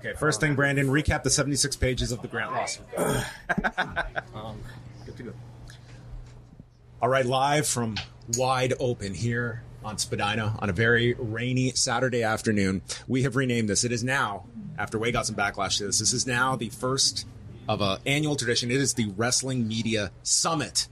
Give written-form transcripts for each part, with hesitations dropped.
Okay, first thing, Brandon, recap the 76 pages of the Grant lawsuit. Good to go. All right, live from Wide Open here on Spadina on a very rainy Saturday afternoon. We have renamed this. It is now, after Wai got some backlash to this is now the first of an annual tradition. It is the Wrestling Media Summit.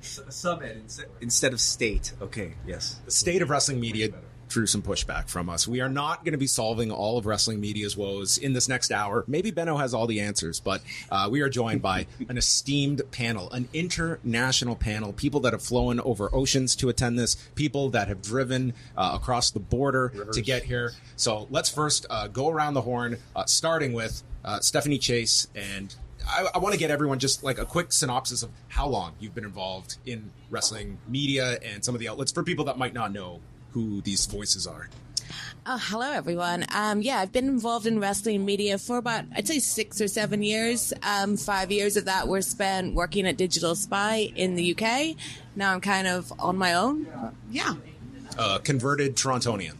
Summit instead of state. Okay, yes. The state of wrestling media drew some pushback from us. We are not going to be solving all of wrestling media's woes in this next hour. Maybe Benno has all the answers, but we are joined by an esteemed panel, an international panel, people that have flown over oceans to attend this, people that have driven across the border to get here. So let's first go around the horn, starting with Stephanie Chase. And I want to get everyone just like a quick synopsis of how long you've been involved in wrestling media and some of the outlets for people that might not know who these voices are. Hello, everyone. I've been involved in wrestling media for about, I'd say 6 or 7 years. 5 years of that were spent working at Digital Spy in the UK. Now I'm kind of on my own. Converted Torontonian.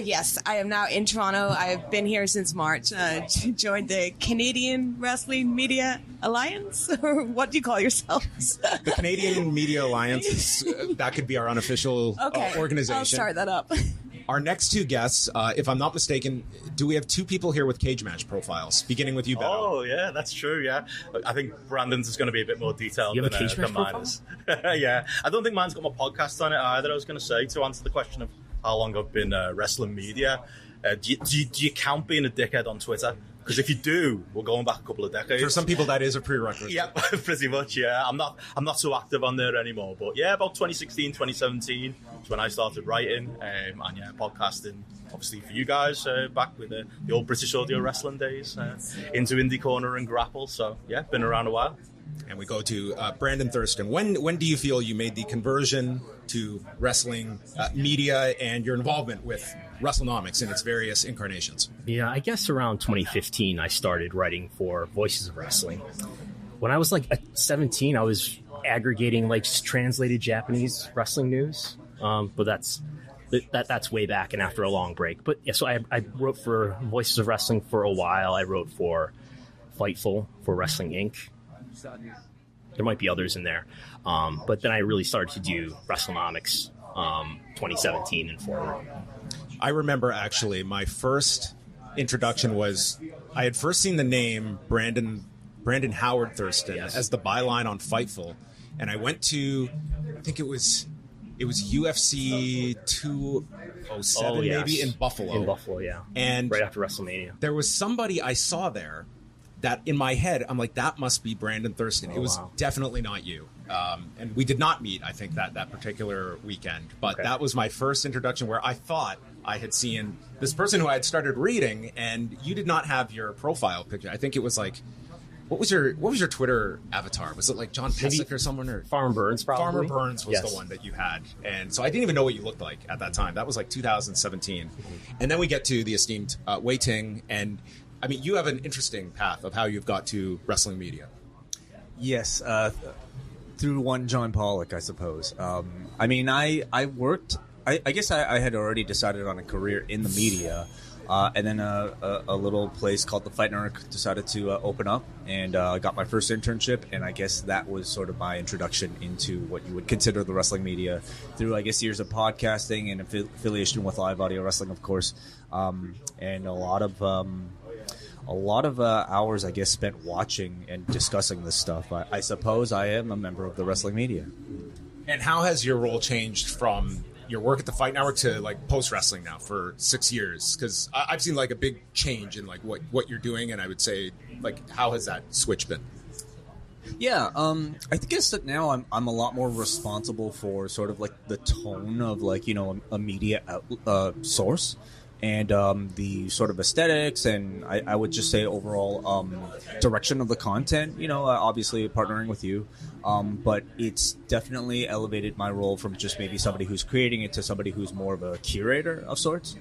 Yes, I am now in Toronto. I've been here since March. Joined the Canadian Wrestling Media Alliance, or what do you call yourselves? The Canadian Media Alliance, that could be our unofficial organization. I'll start that up. Our next two guests, if I'm not mistaken, do we have two people here with cage match profiles, beginning with you, Benno? Oh, yeah, that's true, yeah. I think Brandon's is going to be a bit more detailed than mine is. Yeah, I don't think mine's got my podcast on it either, I was going to say, to answer the question of how long I've been wrestling media. Do you count being a dickhead on Twitter? Because if you do, we're going back a couple of decades. For some people, that is a prerequisite. Yeah, pretty much, yeah. I'm not so active on there anymore. But yeah, about 2016, 2017 is when I started writing and podcasting, obviously for you guys, back with the old British audio wrestling days, into Indie Corner and Grapple. So yeah, been around a while. And we go to Brandon Thurston. When do you feel you made the conversion to wrestling media and your involvement with WrestleNomics in its various incarnations? Yeah, I guess around 2015, I started writing for Voices of Wrestling. When I was like 17, I was aggregating like just translated Japanese wrestling news. But that's way back and after a long break. But yeah, so I wrote for Voices of Wrestling for a while. I wrote for Fightful, for Wrestling Inc. There might be others in there. But then I really started to do WrestleNomics 2017 and forward. I remember actually my first introduction was I had first seen the name Brandon Howard Thurston as the byline on Fightful. And I went to, I think it was UFC 207 maybe in Buffalo. In Buffalo, yeah. And right after WrestleMania. There was somebody I saw there that in my head, I'm like, that must be Brandon Thurston. It was definitely not you. And we did not meet, I think, that particular weekend. But that was my first introduction where I thought I had seen this person who I had started reading, and you did not have your profile picture. I think it was like, what was your Twitter avatar? Was it like John Pesek or someone? Or Farmer Burns, probably. Farmer Burns was the one that you had. And so I didn't even know what you looked like at that time. That was like 2017. And then we get to the esteemed Wai Ting, and I mean, you have an interesting path of how you've got to wrestling media. Yes, through one John Pollock, I suppose. I mean, I worked. I guess I had already decided on a career in the media, and then a little place called the Fight Network decided to open up, and I got my first internship, and I guess that was sort of my introduction into what you would consider the wrestling media through, I guess, years of podcasting and affiliation with live audio wrestling, of course, and a lot of hours, I guess, spent watching and discussing this stuff. I suppose I am a member of the wrestling media. And how has your role changed from your work at the Fight Network to like post wrestling now for 6 years? Because I've seen like a big change in like what you're doing, and I would say like how has that switch been? Yeah, I guess that now I'm a lot more responsible for sort of like the tone of like, you know, a media source. And the sort of aesthetics and I would just say overall direction of the content, you know, obviously partnering with you. But it's definitely elevated my role from just maybe somebody who's creating it to somebody who's more of a curator of sorts.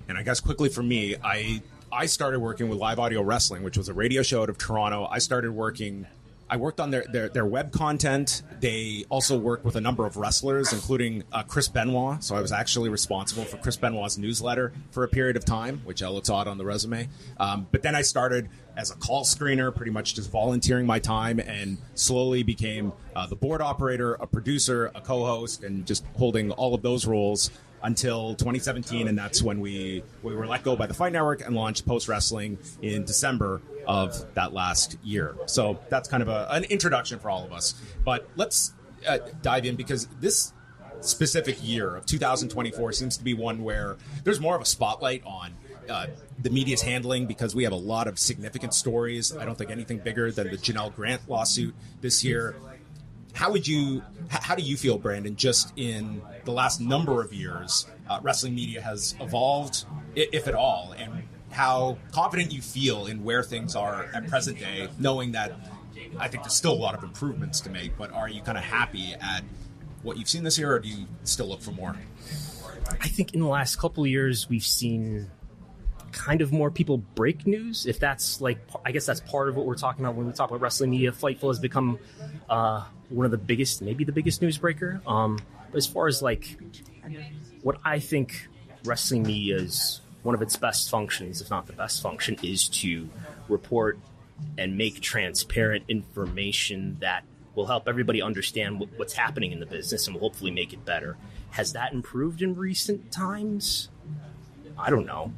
And I guess quickly for me, I started working with Live Audio Wrestling, which was a radio show out of Toronto. I started working I worked on their web content. They also work with a number of wrestlers, including Chris Benoit. So I was actually responsible for Chris Benoit's newsletter for a period of time, which looks odd on the resume. But then I started as a call screener, pretty much just volunteering my time, and slowly became the board operator, a producer, a co-host, and just holding all of those roles until 2017, and that's when we were let go by the Fight Network and launched Post Wrestling in December of that last year. So that's kind of an introduction for all of us. But let's dive in, because this specific year of 2024 seems to be one where there's more of a spotlight on the media's handling, because we have a lot of significant stories. I don't think anything bigger than the Janelle Grant lawsuit this year. How do you feel, Brandon, just in the last number of years, wrestling media has evolved, if at all, and how confident you feel in where things are at present day, knowing that I think there's still a lot of improvements to make, but are you kind of happy at what you've seen this year, or do you still look for more? I think in the last couple of years, we've seen kind of more people break news. If that's I guess that's part of what we're talking about when we talk about wrestling media. Fightful has become one of the biggest, maybe the biggest newsbreaker. But as far as what I think wrestling media's one of its best functions, if not the best function, is to report and make transparent information that will help everybody understand what's happening in the business and will hopefully make it better. Has that improved in recent times? I don't know.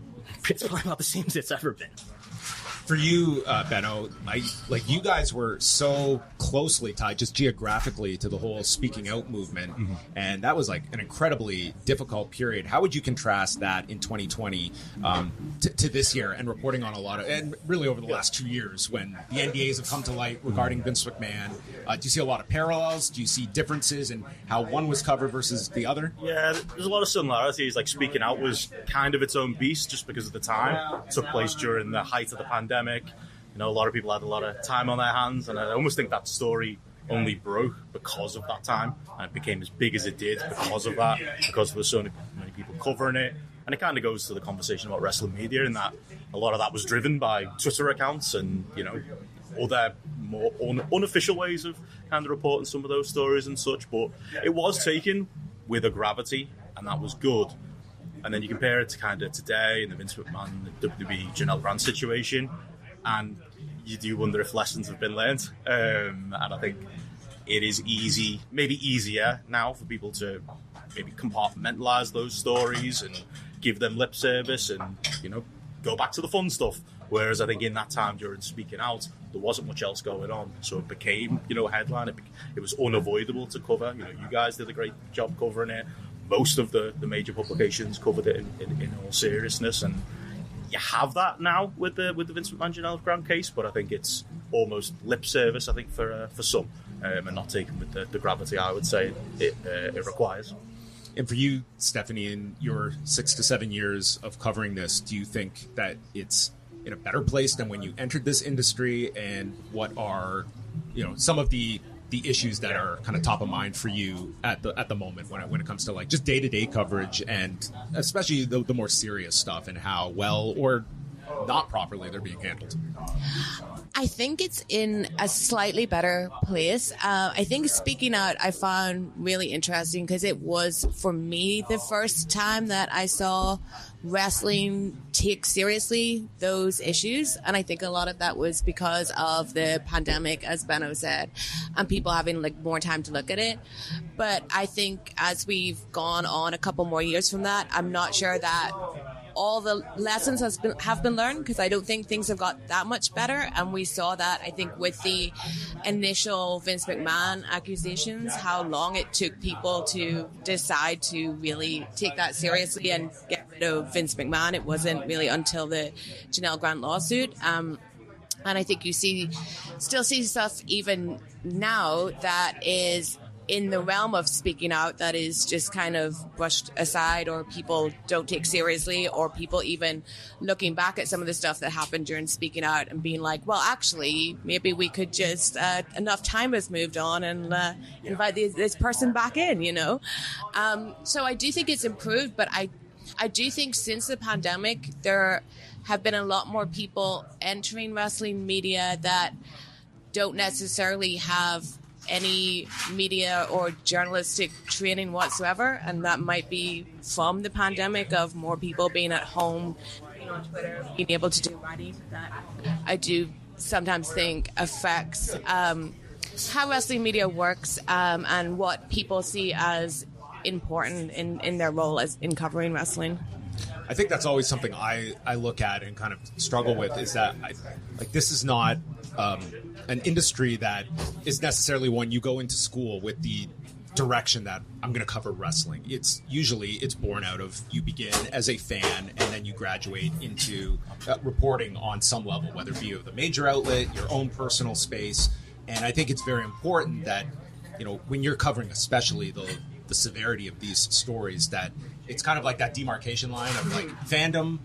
It's probably about the same as it's ever been. For you, Benno, you guys were so closely tied just geographically to the whole speaking out movement, and that was an incredibly difficult period. How would you contrast that in 2020 to this year, and reporting on a lot of, and really over the last 2 years when the NDAs have come to light regarding Vince McMahon? Do you see a lot of parallels? Do you see differences in how one was covered versus the other? Yeah, there's a lot of similarities. Speaking out was kind of its own beast just because of the time. It took place during the height of the pandemic. A lot of people had a lot of time on their hands, and I almost think that story only broke because of that time, and it became as big as it did because of that, because there were so many people covering it. And it kind of goes to the conversation about wrestling media, in that a lot of that was driven by Twitter accounts and other more unofficial ways of kind of reporting some of those stories and such. But it was taken with a gravity, and that was good. And then you compare it to kind of today and the Vince McMahon, the WWE Janelle Grant situation, and you do wonder if lessons have been learned. And I think it is maybe easier now for people to maybe compartmentalize those stories and give them lip service and, go back to the fun stuff. Whereas I think in that time during speaking out, there wasn't much else going on. So it became, a headline. It was unavoidable to cover. You guys did a great job covering it. Most of the major publications covered it in all seriousness, and you have that now with the Vince McMahon Janelle Grant case. But I think it's almost lip service, I think, for some, and not taken with the gravity I would say it requires. And for you, Stephanie, in your 6 to 7 years of covering this, do you think that it's in a better place than when you entered this industry? And what are some of the issues that are kind of top of mind for you at the moment when it comes to just day-to-day coverage, and especially the more serious stuff, and how well or not properly they're being handled? I think it's in a slightly better place. I think speaking out I found really interesting because it was, for me, the first time that I saw wrestling take seriously those issues. And I think a lot of that was because of the pandemic, as Benno said, and people having more time to look at it. But I think as we've gone on a couple more years from that, I'm not sure that all the lessons have been learned, because I don't think things have got that much better. And we saw that, I think, with the initial Vince McMahon accusations, how long it took people to decide to really take that seriously and get rid of Vince McMahon. It wasn't really until the Janelle Grant lawsuit. And I think you still see stuff even now that is in the realm of speaking out that is just kind of brushed aside, or people don't take seriously, or people even looking back at some of the stuff that happened during speaking out and being like, well, actually, maybe we could just, enough time has moved on, and invite this person back in, So I do think it's improved, but I do think since the pandemic, there have been a lot more people entering wrestling media that don't necessarily have any media or journalistic training whatsoever, and that might be from the pandemic of more people being at home, being on Twitter, being able to do writing. That I do sometimes think affects how wrestling media works and what people see as important in their role as in covering wrestling. I think that's always something I look at and kind of struggle with, is that this is not an industry that is necessarily one you go into school with the direction that I'm going to cover wrestling. It's born out of, you begin as a fan and then you graduate into reporting on some level, whether it be of the major outlet, your own personal space. And I think it's very important that, when you're covering especially the severity of these stories, that it's kind of like that demarcation line of like, fandom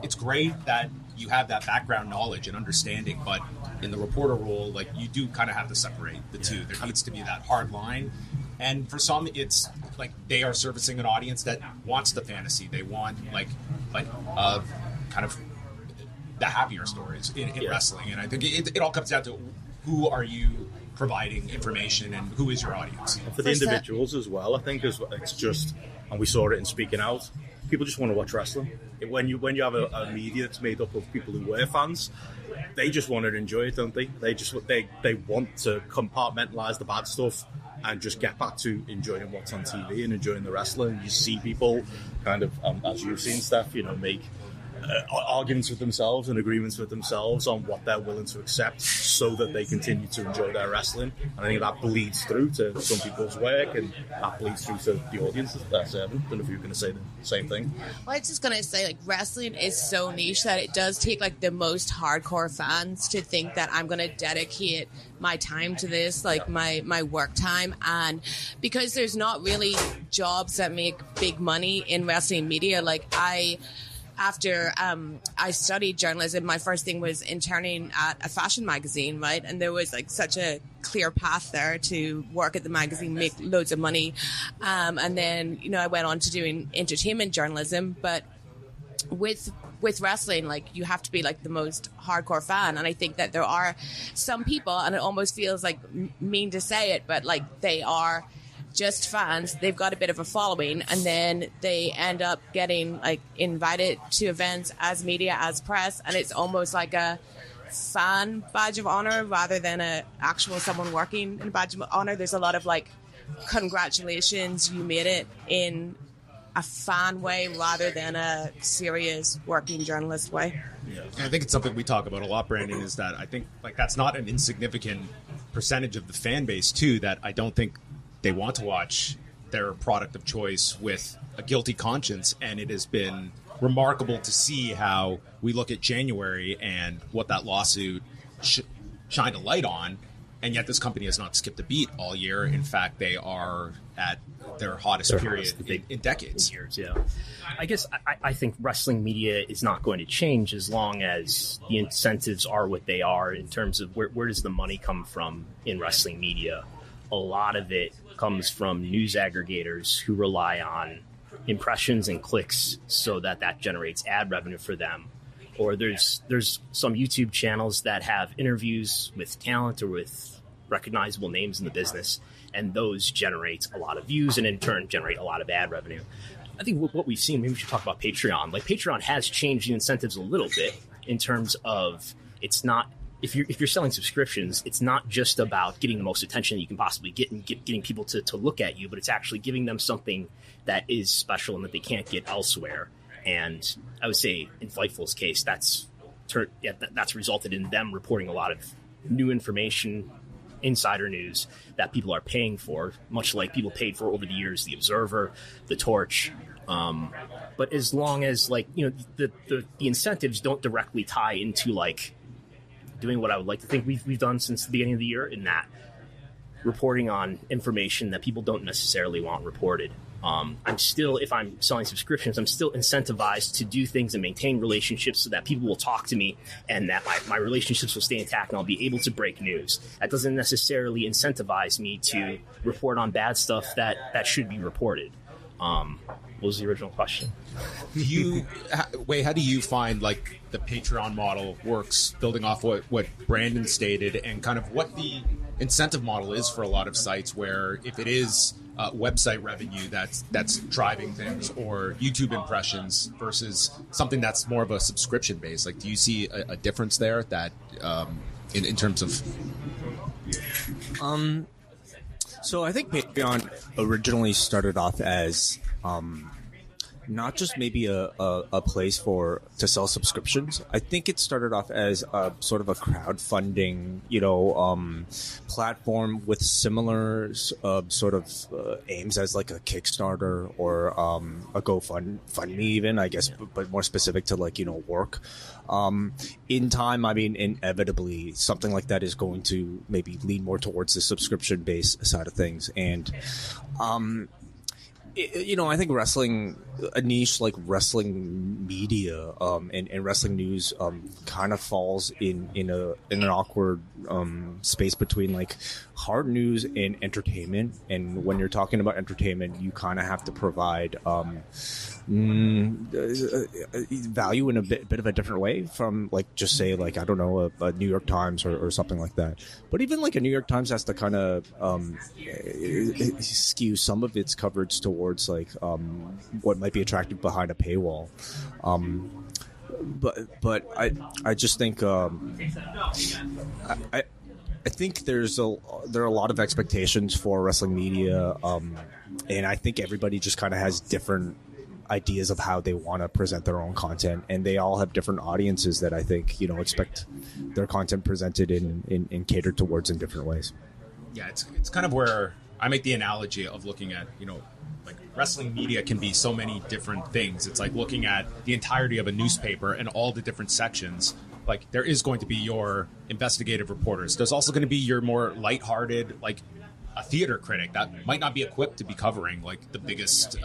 it's great that you have that background knowledge and understanding, but in the reporter role, like, you do kind of have to separate the two. There needs to be that hard line. And for some, it's like they are servicing an audience that wants the fantasy. They want kind of the happier stories in wrestling. And I think it all comes down to, who are you providing information and who is your audience? For the individuals as well, I think it's just, and we saw it in Speaking Out, people just want to watch wrestling. When you have a media that's made up of people who were fans, they just want to enjoy it, don't they? They want to compartmentalize the bad stuff and just get back to enjoying what's on TV and enjoying the wrestling. You see people kind of, as you've seen, Steph, make arguments with themselves and agreements with themselves on what they're willing to accept so that they continue to enjoy their wrestling. And I think that bleeds through to some people's work, and that bleeds through to the audience that they're serving. I don't know if you're going to say the same thing. Well, I was just going to say, wrestling is so niche that it does take, the most hardcore fans to think that I'm going to dedicate my time to this, my work time. And because there's not really jobs that make big money in wrestling media, after I studied journalism, my first thing was interning at a fashion magazine, right? And there was such a clear path there to work at the magazine, make loads of money. And then, I went on to doing entertainment journalism. But with wrestling, you have to be the most hardcore fan. And I think that there are some people, and it almost feels mean to say it, but they are just fans. They've got a bit of a following, and then they end up getting invited to events as media, as press, and it's almost like a fan badge of honor rather than a actual someone working in a badge of honor. There's a lot of congratulations, you made it, in a fan way rather than a serious working journalist way. Yeah. And I think it's something we talk about a lot, Brandon, is that I think that's not an insignificant percentage of the fan base too, that I don't think they want to watch their product of choice with a guilty conscience. And it has been remarkable to see how we look at January and what that lawsuit shined a light on, and yet this company has not skipped a beat all year. In fact, they are at their hottest period in decades. In years, yeah. I guess I think wrestling media is not going to change as long as the incentives are what they are in terms of where does the money come from in wrestling media. A lot of it comes from news aggregators who rely on impressions and clicks so that generates ad revenue for them. Or there's some YouTube channels that have interviews with talent or with recognizable names in the business, and those generate a lot of views and in turn generate a lot of ad revenue. I think what we've seen, maybe we should talk about Patreon. Patreon has changed the incentives a little bit in terms of, it's not, if you're selling subscriptions, it's not just about getting the most attention you can possibly get and getting people to look at you, but it's actually giving them something that is special and that they can't get elsewhere. And I would say in Fightful's case, that's resulted in them reporting a lot of new information, insider news that people are paying for, much like people paid for over the years, The Observer, The Torch. But as long as the incentives don't directly tie into doing what I would like to think we've done since the beginning of the year, in that reporting on information that people don't necessarily want reported. I'm still, if I'm selling subscriptions, I'm still incentivized to do things and maintain relationships so that people will talk to me and that my relationships will stay intact and I'll be able to break news. That doesn't necessarily incentivize me to report on bad stuff that should be reported. was the original question. How do you find like the Patreon model works, building off what Brandon stated, and kind of what the incentive model is for a lot of sites, where if it is website revenue that's driving things, or YouTube impressions versus something that's more of a subscription base? Like, do you see a difference there that in terms of? So I think Patreon originally started off as not just maybe a place to sell subscriptions. I think it started off as a sort of a crowdfunding, platform with similar sort of aims as like a Kickstarter or a GoFundMe even, I guess, but more specific to like, work. In time, I mean, inevitably something like that is going to maybe lean more towards the subscription-based side of things. And, I think a niche like wrestling media and wrestling news kind of falls in an awkward space between like hard news and entertainment. And when you're talking about entertainment, you kind of have to provide value in a bit of a different way from like, just say like, I don't know, a New York Times or something like that. But even like a New York Times has to kind of skew some of its coverage towards like what might be attractive behind a paywall. But I just think I think there are a lot of expectations for wrestling media, and I think everybody just kind of has different ideas of how they want to present their own content, and they all have different audiences that I think expect their content presented in catered towards in different ways. Yeah, it's kind of where I make the analogy of looking at like wrestling media can be so many different things. It's like looking at the entirety of a newspaper and all the different sections. Like, there is going to be your investigative reporters. There's also going to be your more lighthearted, like a theater critic that might not be equipped to be covering like the biggest,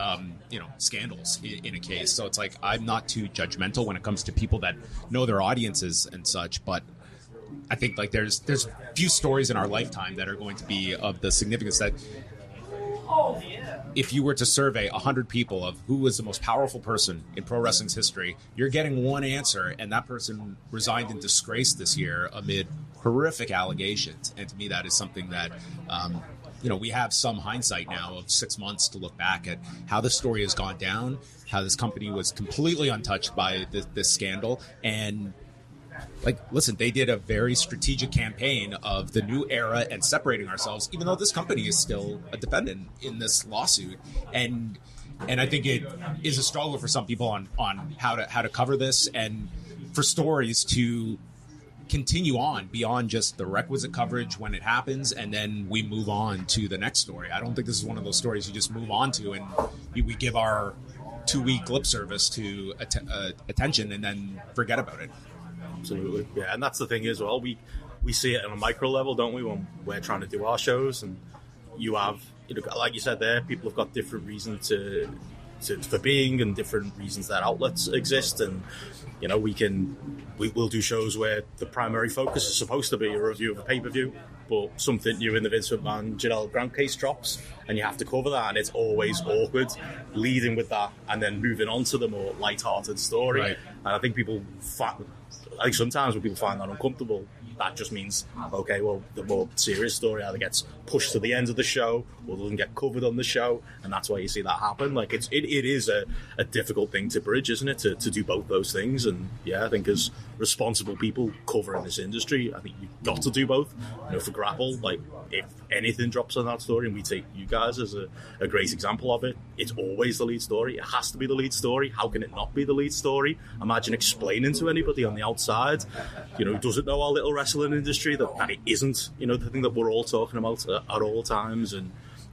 scandals in a case. So it's like, I'm not too judgmental when it comes to people that know their audiences and such. But I think like there's few stories in our lifetime that are going to be of the significance that if you were to survey 100 people of who was the most powerful person in pro wrestling's history, you're getting one answer, and that person resigned in disgrace this year amid horrific allegations. And to me, that is something that we have some hindsight now of 6 months to look back at how this story has gone down, how this company was completely untouched by this scandal. And like, listen, they did a very strategic campaign of the new era and separating ourselves, even though this company is still a defendant in this lawsuit. And I think it is a struggle for some people on how to cover this, and for stories to continue on beyond just the requisite coverage when it happens, and then we move on to the next story. I don't think this is one of those stories you just move on to and we give our 2-week lip service to attention and then forget about it. Absolutely, yeah, and that's the thing as well. We see it on a micro level, don't we, when we're trying to do our shows, and you have, like you said there, people have got different reasons for being, and different reasons that outlets exist, and we'll do shows where the primary focus is supposed to be a review of a pay-per-view, but something new in the Vince McMahon Janelle Grant case drops, and you have to cover that, and it's always awkward leading with that and then moving on to the more light-hearted story. Right. And I think sometimes when people find that uncomfortable, that just means, okay, well, the more serious story either gets pushed to the end of the show or doesn't get covered on the show, and that's why you see that happen. Like, it is a difficult thing to bridge, isn't it, to do both those things? And yeah, I think as responsible people covering this industry, I think you've got to do both. For Grapple, like, if anything drops on that story, and we take you guys as a great example of it, it's always the lead story. It has to be the lead story. How can it not be the lead story? Imagine explaining to anybody on the outside, who doesn't know our little wrestling industry, that it isn't, the thing that we're all talking about at all times. And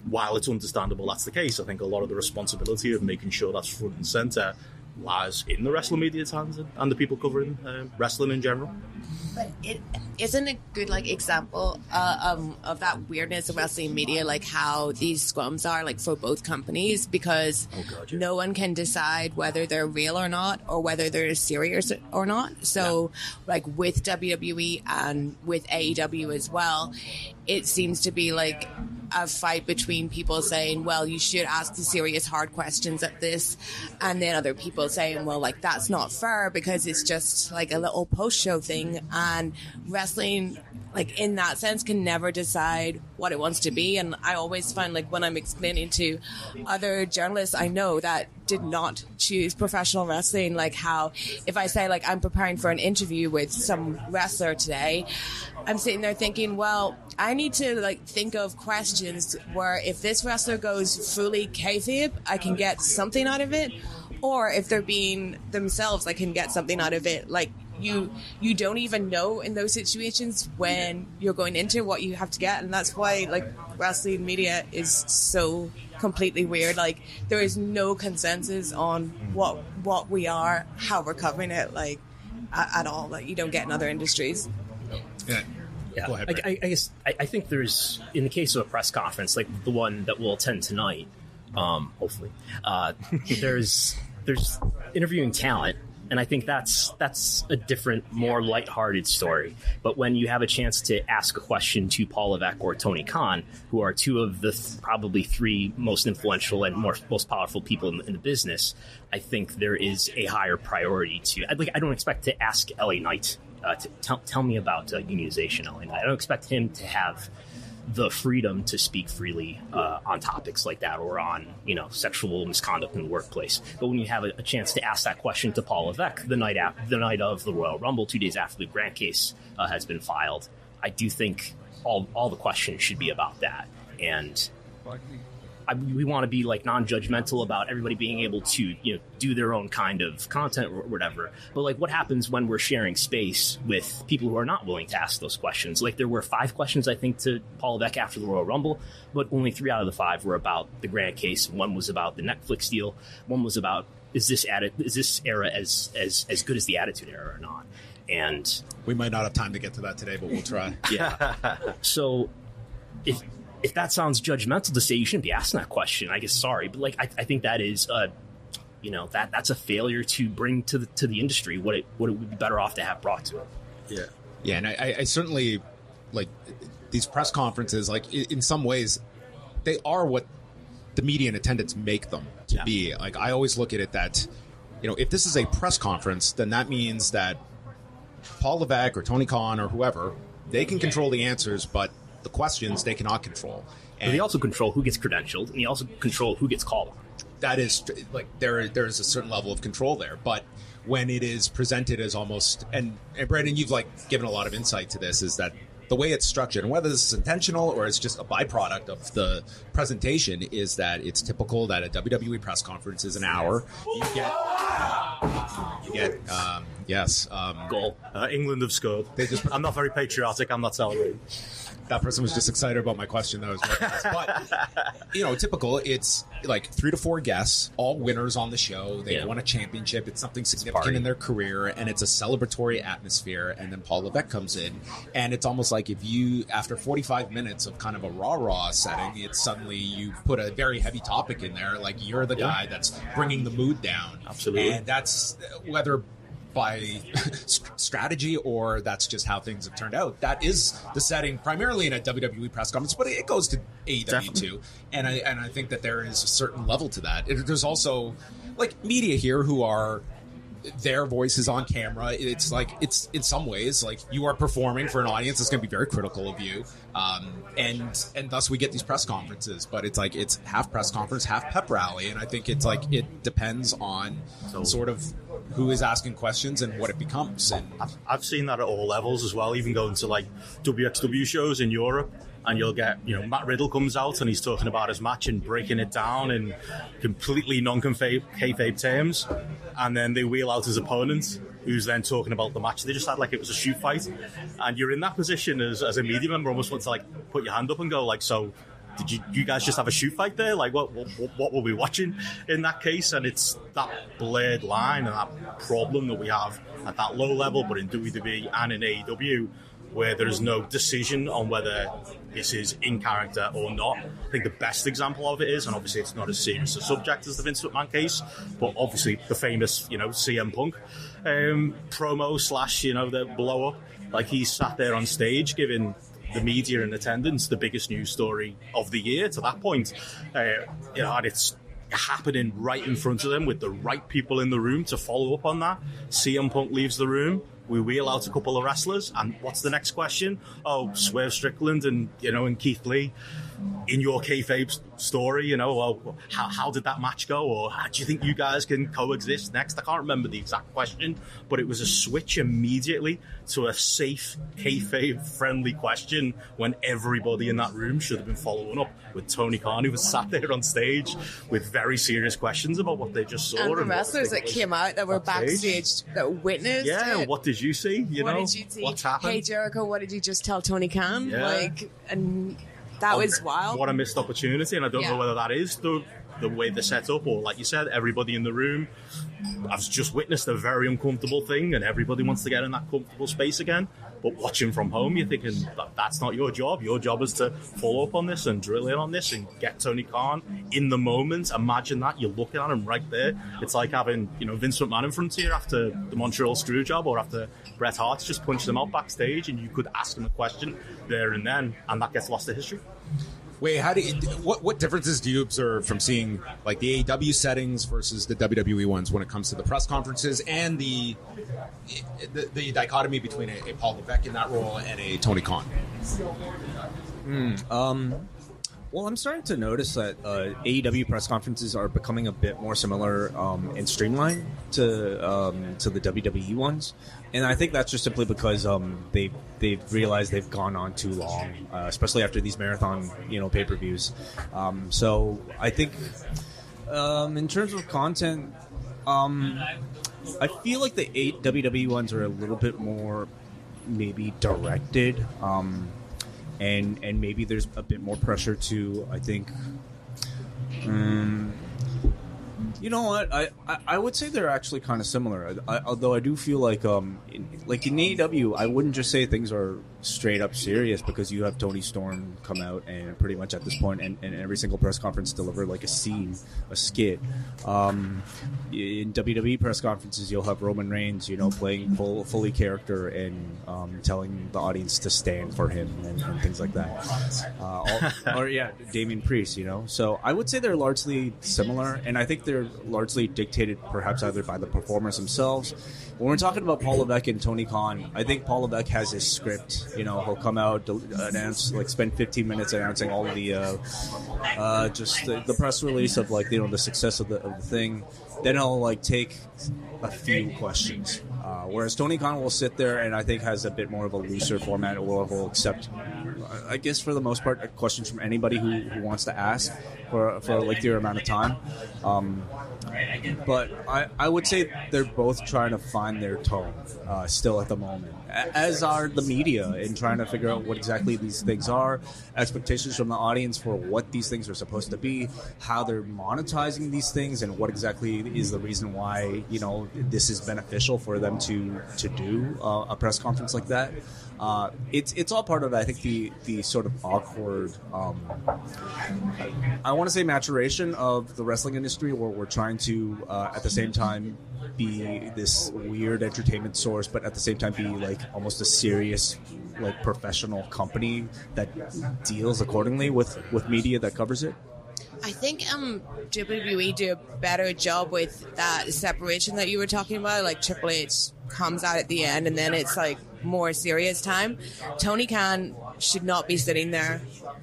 while it's understandable that's the case, I think a lot of the responsibility of making sure that's front and centre lies in the wrestling media hands and the people covering wrestling in general. But it isn't a good example of that weirdness of wrestling media, like how these scrums are for both companies, because no one can decide whether they're real or not, or whether they're serious or not. So with WWE and with AEW as well, it seems to be a fight between people saying, well, you should ask the serious hard questions at this, and then other people saying, well, like, that's not fair because it's just like a little post-show thing, and wrestling, like, in that sense, can never decide what it wants to be. And I always find, like, when I'm explaining to other journalists I know that did not choose professional wrestling, like how if I say, like, I'm preparing for an interview with some wrestler today, I'm sitting there thinking, well, I need to, like, think of questions where if this wrestler goes fully kayfabe, I can get something out of it, or if they're being themselves, I can get something out of it. Like, you don't even know in those situations when you're going into what you have to get, and that's why, like, wrestling media is so completely weird. Like, there is no consensus on what we are, how we're covering it, like, at all, that you don't get in other industries. Yeah, Go ahead, I guess I think there's, in the case of a press conference like the one that we'll attend tonight, hopefully, there's interviewing talent. And I think that's a different, more lighthearted story. But when you have a chance to ask a question to Paul Levesque or Tony Khan, who are two of the probably three most influential and most powerful people in the business, I think there is a higher priority to. I don't expect to ask LA Knight to tell me about unionization. LA Knight. I don't expect him to have the freedom to speak freely on topics like that, or on, sexual misconduct in the workplace. But when you have a chance to ask that question to Paul Levesque the night of the Royal Rumble, 2 days after the Grant case has been filed, I do think all the questions should be about that. And we want to be, like, non-judgmental about everybody being able to, do their own kind of content or whatever. But, like, what happens when we're sharing space with people who are not willing to ask those questions? Like, there were 5 questions, I think, to Paul Levesque after the Royal Rumble, but only 3 out of the 5 were about the Grant case. One was about the Netflix deal. One was about, is this era as good as the Attitude Era or not? And we might not have time to get to that today, but we'll try. Yeah. So if that sounds judgmental to say you shouldn't be asking that question, I guess sorry, but, like, I think that is that's a failure to bring to the industry what it would be better off to have brought to it. Yeah, and I certainly, like, these press conferences, like, in some ways, they are what the media in attendance make them to be. Like, I always look at it that, if this is a press conference, then that means that Paul Levesque or Tony Khan or whoever, they can control the answers, but the questions they cannot control. And they also control who gets credentialed, and they also control who gets called on. That is, like, there's a certain level of control there. But when it is presented as almost, and Brandon, you've, like, given a lot of insight to this, is that the way it's structured, and whether this is intentional or it's just a byproduct of the presentation, is that it's typical that a WWE press conference is an hour. You get goal. England have scored. I'm not very patriotic. I'm not celebrating. That person was just excited about my question that I was making. But, typical, it's like 3 to 4 guests, all winners on the show. They won a championship. It's something significant in their career, and it's a celebratory atmosphere. And then Paul Levesque comes in, and it's almost like if you, after 45 minutes of kind of a rah-rah setting, it's suddenly you put a very heavy topic in there. Like, you're the guy that's bringing the mood down. Absolutely. And that's whether by strategy or that's just how things have turned out. That is the setting primarily in a WWE press conference, but it goes to AEW too. And I think that there is a certain level to that. There's also, like, media here who are, their voices on camera. It's like, it's in some ways like you are performing for an audience that's going to be very critical of you. And thus we get these press conferences, but it's like, it's half press conference, half pep rally. And I think it's like, it depends on sort of who is asking questions and what it becomes. And I've seen that at all levels as well, even going to, like, WXW shows in Europe. And you'll get, Matt Riddle comes out and he's talking about his match and breaking it down in completely non-kayfabe terms. And then they wheel out his opponent, who's then talking about the match they just had like it was a shoot fight. And you're in that position as a media member, almost want to, like, put your hand up and go, like, so did you guys just have a shoot fight there? Like, what were we watching in that case? And it's that blurred line and that problem that we have at that low level, but in WWE and in AEW, where there is no decision on whether this is in character or not. I think the best example of it is, and obviously it's not as serious a subject as the Vince McMahon case, but obviously the famous, CM Punk promo / the blow up. Like, he sat there on stage giving the media in attendance the biggest news story of the year to that point. And it's happening right in front of them with the right people in the room to follow up on that. CM Punk leaves the room. We wheel out a couple of wrestlers, and what's the next question? Oh, Swerve Strickland and Keith Lee. In your kayfabe story, well, how did that match go? Or do you think you guys can coexist next? I can't remember the exact question, but it was a switch immediately to a safe, kayfabe-friendly question when everybody in that room should have been following up with Tony Khan, who was sat there on stage with very serious questions about what they just saw. And the wrestlers that came out that were backstage that witnessed it. What did you see? What did you see? What's happened? Hey, Jericho, what did you just tell Tony Khan? Yeah. That was wild. What a missed opportunity, and I don't know whether that is the way they're set up, or like you said, everybody in the room. I've just witnessed a very uncomfortable thing, and everybody wants to get in that comfortable space again. But watching from home, you're thinking that's not your job. Your job is to follow up on this and drill in on this and get Tony Khan in the moment. Imagine that. You're looking at him right there. It's like having Vince McMahon in front of you after the Montreal Screwjob or after Bret Hart's just punched him out backstage, and you could ask him a question there and then, and that gets lost to history. Wait, what differences do you observe from seeing like the AEW settings versus the WWE ones when it comes to the press conferences and the dichotomy between a Paul Levesque in that role and a Tony Khan? Well, I'm starting to notice that AEW press conferences are becoming a bit more similar and streamlined to the WWE ones, and I think that's just simply because they've realized they've gone on too long, especially after these marathon pay-per-views. So I think in terms of content, I feel like the WWE ones are a little bit more maybe directed. And maybe there's a bit more pressure to, I think, you know what? I would say they're actually kind of similar. Although I do feel like in AEW, I wouldn't just say things are straight up serious, because you have Tony Storm come out and pretty much at this point and every single press conference deliver like a scene, a skit. In WWE press conferences, you'll have Roman Reigns, playing fully character and telling the audience to stand for him and things like that. Or Damian Priest, So I would say they're largely similar, and I think they're largely dictated perhaps either by the performers themselves. When we're talking about Paul Levesque and Tony Khan, I think Paul Levesque has his script. He'll come out, announce, spend 15 minutes announcing all of the just the press release of the success of the thing. Then he'll take a few questions. Whereas Tony Khan will sit there and I think has a bit more of a looser format, or he'll accept, I guess for the most part, questions from anybody who wants to ask for a lengthier amount of time. But I would say they're both trying to find their tone still at the moment, as are the media, in trying to figure out what exactly these things are, expectations from the audience for what these things are supposed to be, how they're monetizing these things, and what exactly is the reason why this is beneficial for them to do a press conference like that. It's all part of, I think, the sort of awkward, I want to say, maturation of the wrestling industry, where we're trying to at the same time be this weird entertainment source, but at the same time be almost a serious professional company that deals accordingly with media that covers it. I think WWE do a better job with that separation that you were talking about. Triple H comes out at the end, and then it's more serious time. Tony Khan should not be sitting there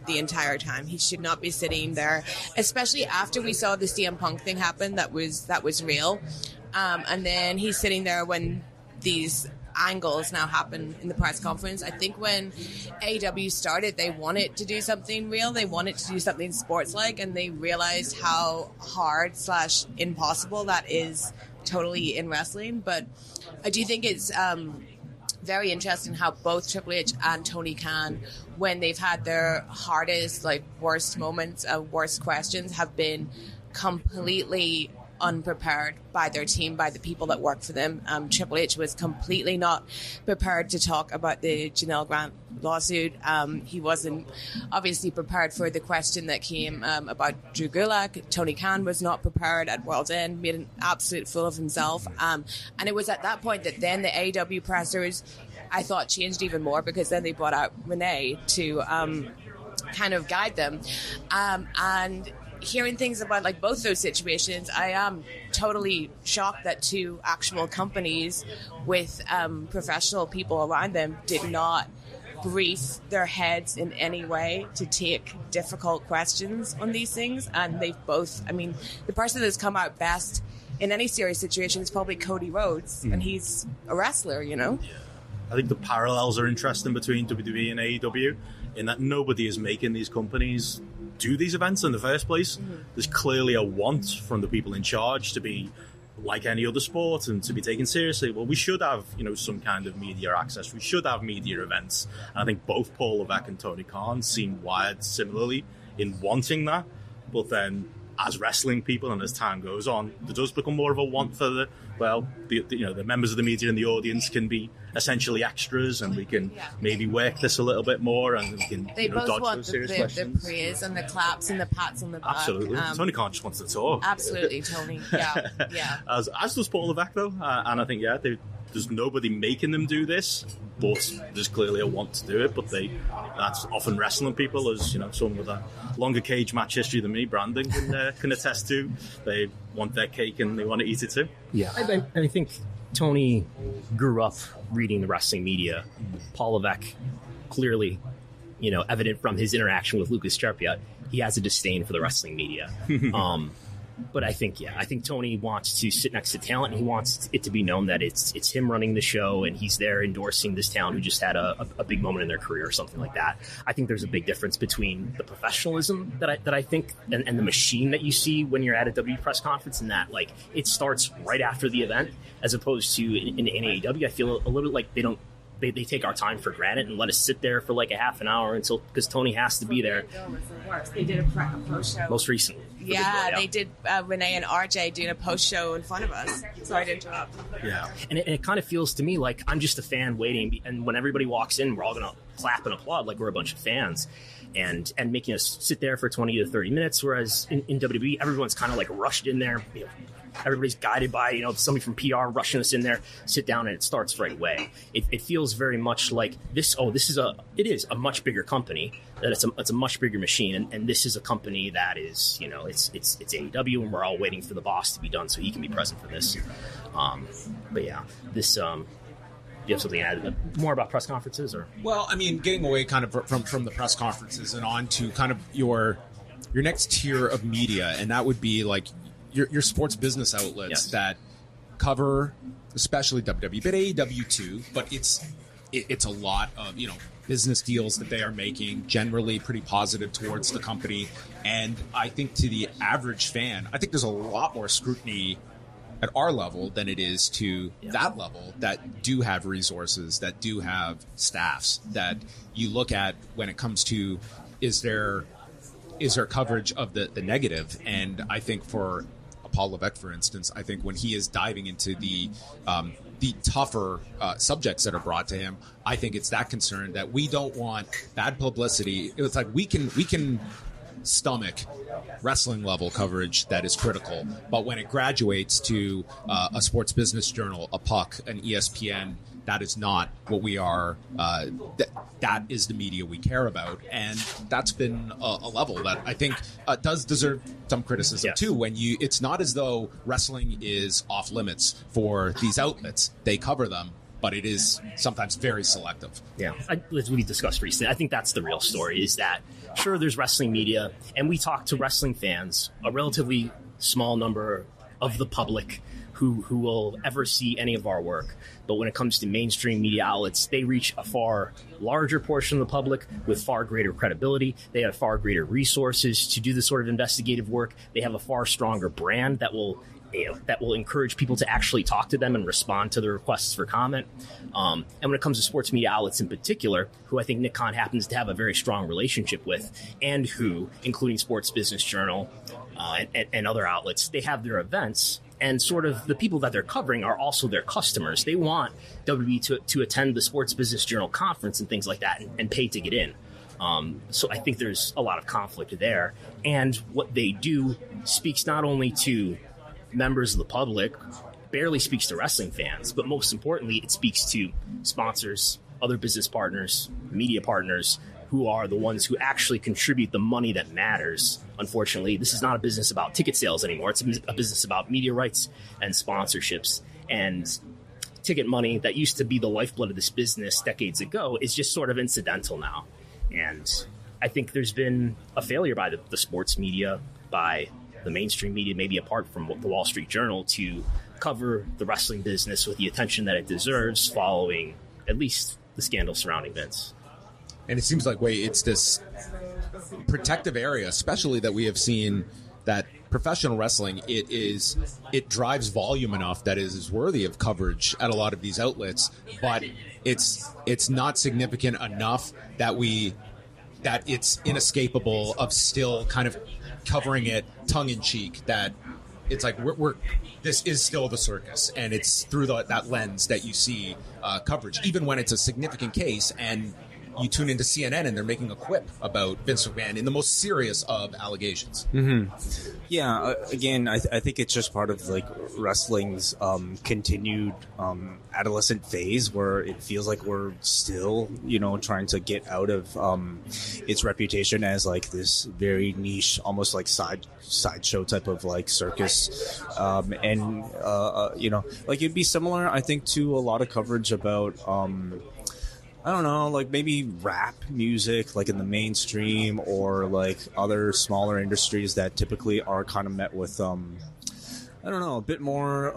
the entire time. He should not be sitting there, especially after we saw the CM Punk thing happen. That was real. And then he's sitting there when these angles now happen in the press conference. I think when AEW started, they wanted to do something real. They wanted to do something sports-like, and they realized how hard / impossible that is totally in wrestling. But I do think it's very interesting how both Triple H and Tony Khan, when they've had their hardest, worst moments, worst questions, have been completely unprepared by their team, by the people that work for them. Triple H was completely not prepared to talk about the Janelle Grant lawsuit. He wasn't obviously prepared for the question that came about Drew Gulak. Tony Khan was not prepared at World's End, made an absolute fool of himself. And it was at that point that then the AEW pressers I thought changed even more because then they brought out Renee to kind of guide them. And hearing things about like both those situations, I am totally shocked that two actual companies with professional people around them did not brief their heads in any way to take difficult questions on these things. And they've both, I mean, the person that's come out best in any serious situation is probably Cody Rhodes, and he's a wrestler, you know? I think the parallels are interesting between WWE and AEW in that nobody is making these companies do these events in the first place. There's clearly a want from the people in charge to be like any other sport and to be taken seriously. Well, we should have, some kind of media access. We should have media events. And I think both Paul Levesque and Tony Khan seem wired similarly in wanting that. But then as wrestling people and as time goes on, there does become more of a want for the members of the media and the audience can be essentially extras, and we can maybe work this a little bit more, and we can they both dodge want those serious the questions. praise and the claps and the pats on the back. Absolutely. Tony Khan just wants to talk. Absolutely, Tony. Yeah. As does Paul Levesque, though. And I think, there's nobody making them do this, but there's clearly a want to do it. But that's often wrestling people, as someone with a longer cage match history than me, Brandon, can attest to. They want their cake and they want to eat it too. Yeah, I think Tony grew up reading the wrestling media. Paul Levesque, clearly, evident from his interaction with Lucas Charpiat, he has a disdain for the wrestling media. But I think Tony wants to sit next to talent, and he wants it to be known that it's him running the show, and he's there endorsing this talent who just had a big moment in their career or something like that. I think there's a big difference between the professionalism that I think and the machine that you see when you're at a WWE press conference, and that like it starts right after the event, as opposed to in AEW. I feel a little bit like they take our time for granted and let us sit there for like a half an hour because Tony has to be there. They did a post show most recently. Yeah, they did Renee and RJ doing a post show in front of us. Sorry to interrupt. Yeah, and it kind of feels to me like I'm just a fan waiting, and when everybody walks in, we're all gonna clap and applaud like we're a bunch of fans, and making us sit there for 20 to 30 minutes. Whereas in WWE, everyone's kind of like rushed in there. Everybody's guided by somebody from PR rushing us in there, sit down, and it starts right away. It feels very much like this. It is a much bigger company. That it's a much bigger machine, and this is a company that is it's AEW, and we're all waiting for the boss to be done so he can be present for this. But yeah, this. Do you have something to add more about press conferences, or? Well, I mean, getting away kind of from the press conferences and on to kind of your next tier of media, and that would be like your sports business outlets that cover, especially WWE, but AEW too. But it's a lot of business deals that they are making, generally pretty positive towards the company. And I think to the average fan, I think there's a lot more scrutiny at our level than it is to that level that do have resources, that do have staffs, that you look at when it comes to is there coverage of the negative. And I think for Paul Levesque, for instance, I think when he is diving into the tougher subjects that are brought to him, I think it's that concern that we don't want bad publicity. It's like we can stomach wrestling level coverage that is critical, but when it graduates to a sports business journal, a Puck, an ESPN, that is not what we are. That is the media we care about, and that's been a level that I think does deserve some criticism too. When it's not as though wrestling is off limits for these outlets; they cover them, but it is sometimes very selective. Yeah, as we discussed recently, I think that's the real story. Is that sure? There's wrestling media, and we talk to wrestling fans, a relatively small number of the public who will ever see any of our work. But when it comes to mainstream media outlets, they reach a far larger portion of the public with far greater credibility. They have far greater resources to do the sort of investigative work. They have a far stronger brand that will encourage people to actually talk to them and respond to the requests for comment. And when it comes to sports media outlets in particular, who I think Nick Khan happens to have a very strong relationship with, and who, including Sports Business Journal and other outlets, they have their events. And sort of the people that they're covering are also their customers. They want WWE to attend the Sports Business Journal conference and things like that and pay to get in. So I think there's a lot of conflict there. And what they do speaks not only to members of the public, barely speaks to wrestling fans, but most importantly, it speaks to sponsors other business partners, media partners, who are the ones who actually contribute the money that matters. Unfortunately, this is not a business about ticket sales anymore. It's a business about media rights and sponsorships. And ticket money that used to be the lifeblood of this business decades ago is just sort of incidental now. And I think there's been a failure by the sports media, by the mainstream media, maybe apart from the Wall Street Journal, to cover the wrestling business with the attention that it deserves following at least the scandal surrounding Vince. And it seems like, it's this protective area, especially that we have seen that professional wrestling, it drives volume enough that it is worthy of coverage at a lot of these outlets, but it's not significant enough that it's inescapable of still kind of covering it tongue in cheek, that it's like this is still the circus, and it's through that lens that you see coverage, even when it's a significant case and you tune into CNN and they're making a quip about Vince McMahon in the most serious of allegations. Mm-hmm. Yeah, again, I think it's just part of like wrestling's continued adolescent phase, where it feels like we're still, trying to get out of its reputation as like this very niche, almost like sideshow type of like circus, and like it'd be similar, I think, to a lot of coverage about I don't know, like maybe rap music, like in the mainstream, or like other smaller industries that typically are kind of met with, I don't know, a bit more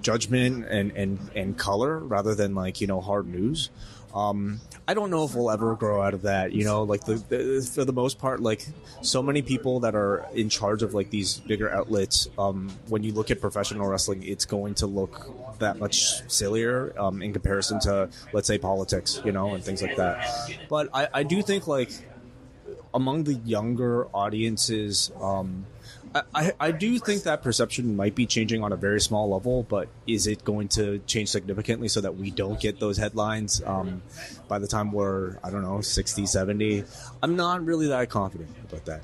judgment and color rather than like, hard news. I don't know if we'll ever grow out of that, like for the most part, like so many people that are in charge of like these bigger outlets, when you look at professional wrestling, it's going to look that much sillier in comparison to, let's say, politics, and things like that. But I do think like among the younger audiences, I do think that perception might be changing on a very small level, but is it going to change significantly so that we don't get those headlines by the time we're, I don't know, 60, 70? I'm not really that confident about that.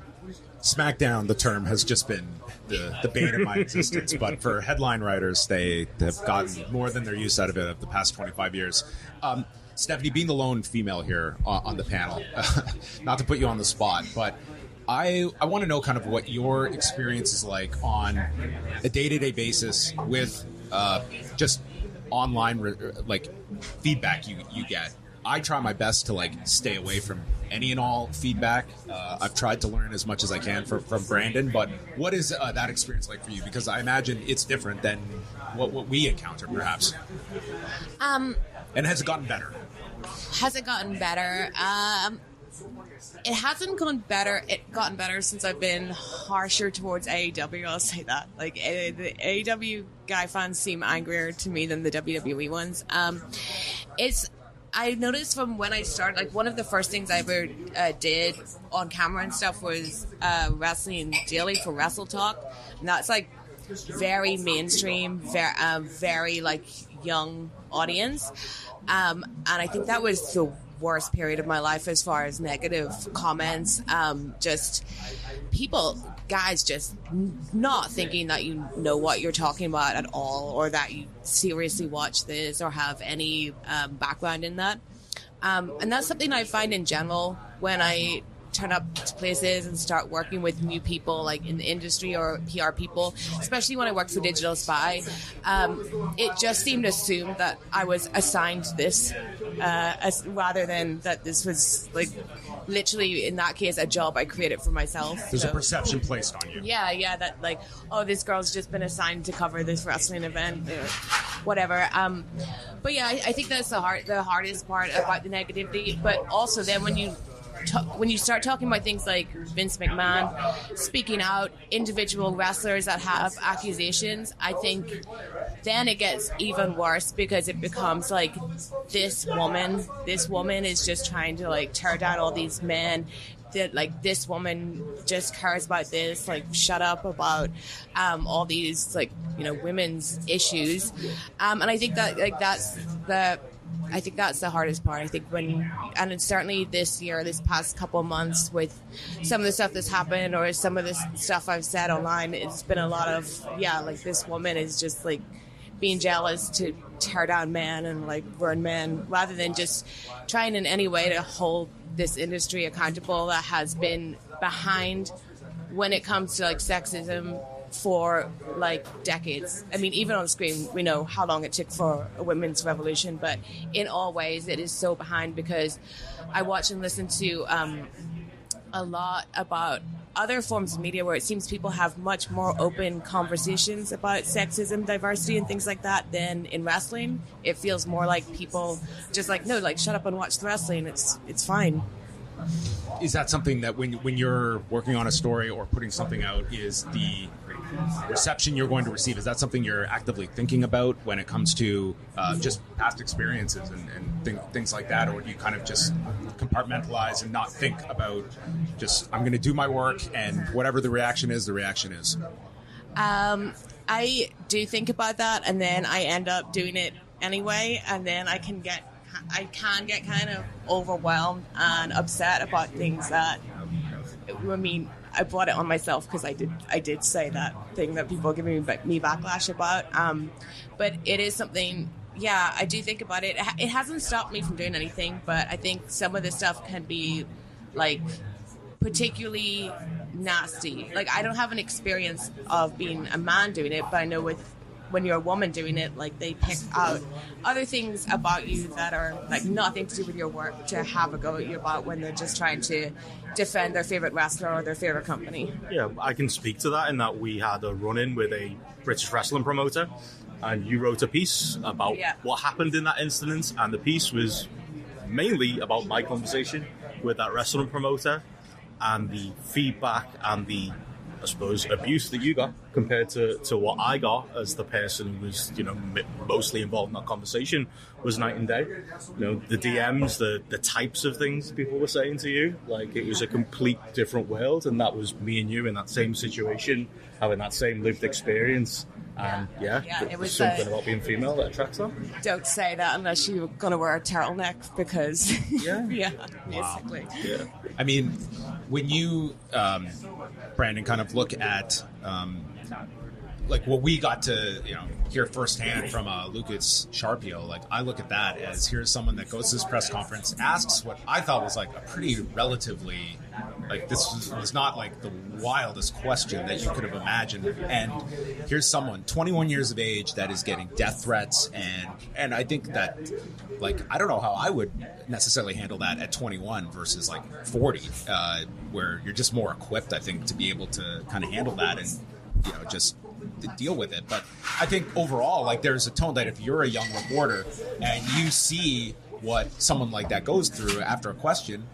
SmackDown, the term, has just been the bane of my existence, but for headline writers, they've gotten more than they're used out of it of the past 25 years. Stephanie, being the lone female here on the panel, not to put you on the spot, but I want to know kind of what your experience is like on a day-to-day basis with just online like feedback you get. I try my best to like stay away from any and all feedback. I've tried to learn as much as I can from Brandon, but what is that experience like for you? Because I imagine it's different than what we encounter, perhaps. And has it gotten better? Has it gotten better? It hasn't gotten better. It gotten better since I've been harsher towards AEW. I'll say that. Like the AEW guy fans seem angrier to me than the WWE ones. I noticed from when I started, like one of the first things I ever did on camera and stuff was wrestling daily for Wrestle Talk, and that's like very mainstream, very like young audience, and I think that was the worst period of my life as far as negative comments, just people, guys just not thinking that you know what you're talking about at all, or that you seriously watch this or have any background in that, and that's something I find in general when I turn up to places and start working with new people like in the industry or PR people, especially when I worked for Digital Spy. It just seemed assumed that I was assigned this rather than that this was like literally, in that case, a job I created for myself. There's a perception placed on you. Yeah, that like, oh, this girl's just been assigned to cover this wrestling event, whatever. But yeah, I think that's the hardest part about the negativity. But also then when you start talking about things like Vince McMahon speaking out, individual wrestlers that have accusations, I think then it gets even worse, because it becomes like this woman is just trying to like tear down all these men, that like this woman just cares about this, like shut up about all these like women's issues, and I think that like that's the hardest part. I think and it's certainly this past couple of months with some of the stuff that's happened or some of the stuff I've said online, it's been a lot of, like this woman is just like being jealous to tear down men and like burn men, rather than just trying in any way to hold this industry accountable that has been behind when it comes to like sexism for like decades. I mean, even on screen, we know how long it took for a women's revolution, but in all ways, it is so behind, because I watch and listen to a lot about other forms of media where it seems people have much more open conversations about sexism, diversity, and things like that than in wrestling. It feels more like people just like, no, like, shut up and watch the wrestling. It's fine. Is that something that when you're working on a story or putting something out, is the reception you're going to receive, is that something you're actively thinking about when it comes to just past experiences and things like that? Or do you kind of just compartmentalize and not think about just, I'm going to do my work and whatever the reaction is, the reaction is? I do think about that, and then I end up doing it anyway, and then I can get kind of overwhelmed and upset about things that, I mean, I brought it on myself because I did say that thing that people are giving me backlash about. But it is something, yeah, I do think about it. It hasn't stopped me from doing anything, but I think some of this stuff can be, like, particularly nasty. Like, I don't have an experience of being a man doing it, but I know when you're a woman doing it, like, they pick out other things about you that are like nothing to do with your work to have a go at you about when they're just trying to defend their favorite wrestler or their favorite company. Yeah, I can speak to that in that we had a run-in with a British wrestling promoter, and you wrote a piece about what happened in that incident, and the piece was mainly about my conversation with that wrestling promoter and the feedback and the, I suppose, abuse that you got compared to what I got as the person who was, mostly involved in that conversation, was night and day. The DMs, the types of things people were saying to you, like, it was a complete different world, and that was me and you in that same situation, having that same lived experience. And it was something about being female that attracts them. Don't say that unless you're going to wear a turtleneck, because basically. Yeah. I mean, when you, Brandon, kind of look at like what we got to hear firsthand from Lucas Sharpio, like, I look at that as, here's someone that goes to this press conference, asks what I thought was like a pretty relatively, like, this was not like the wildest question that you could have imagined, and here's someone 21 years of age that is getting death threats, and I think that, like, I don't know how I would necessarily handle that at 21 versus like 40, where you're just more equipped, I think, to be able to kind of handle that and just deal with it. But I think overall, like, there's a tone that if you're a young reporter and you see what someone like that goes through after a question,